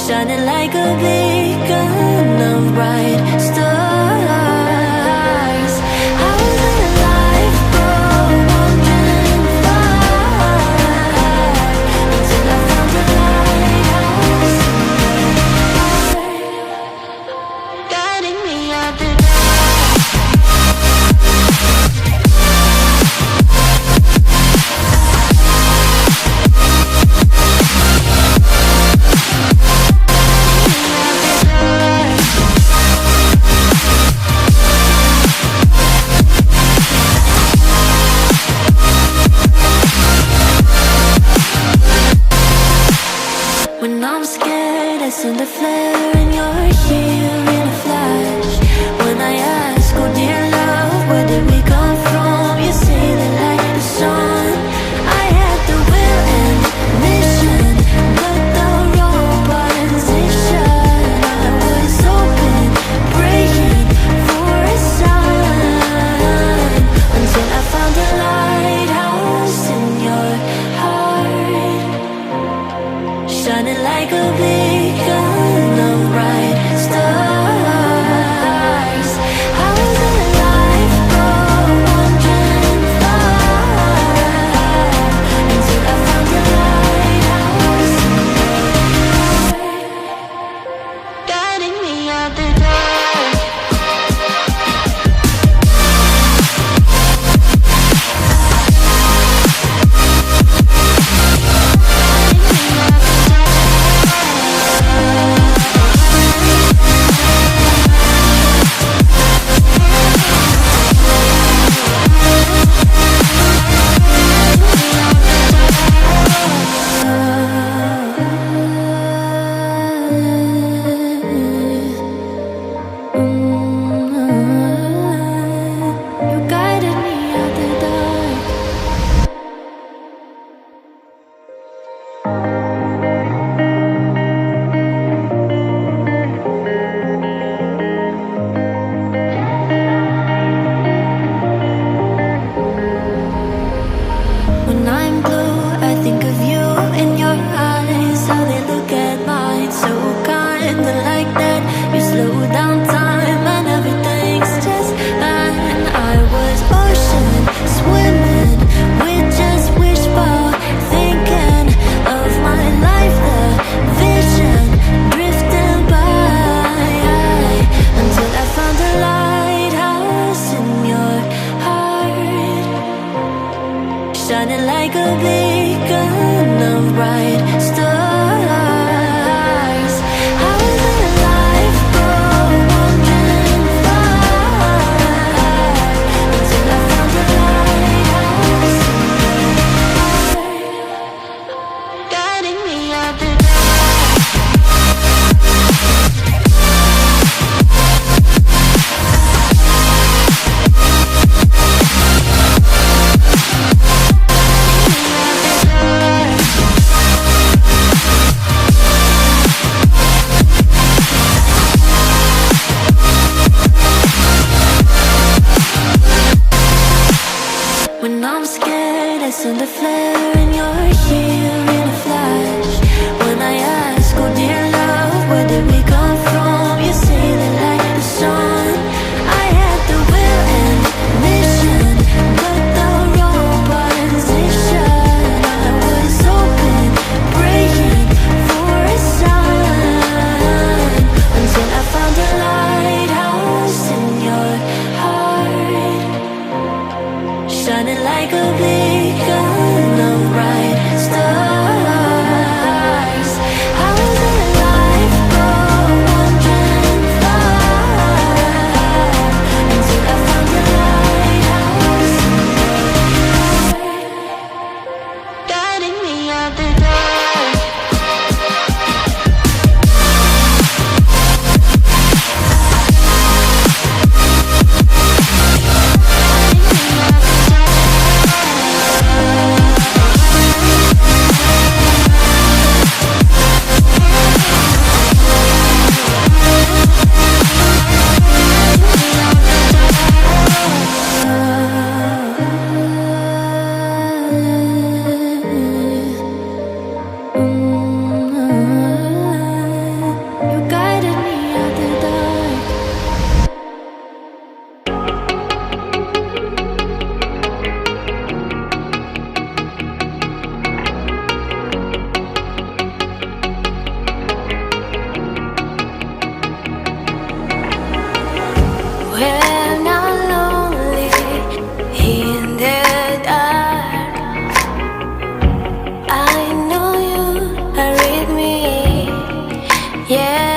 shining like a beacon of bright stars. How did life go wandering far until I found the lighthouse, guiding me out the when I'm scared, I send a flare and you're here in a flash. When I ask, oh dear love, where did we come from? You say that like the sun, I had the will and mission, but the wrong position. I was open, praying for a sign, until I found a lighthouse in your heart, shining like a beacon of bright stars. Yeah,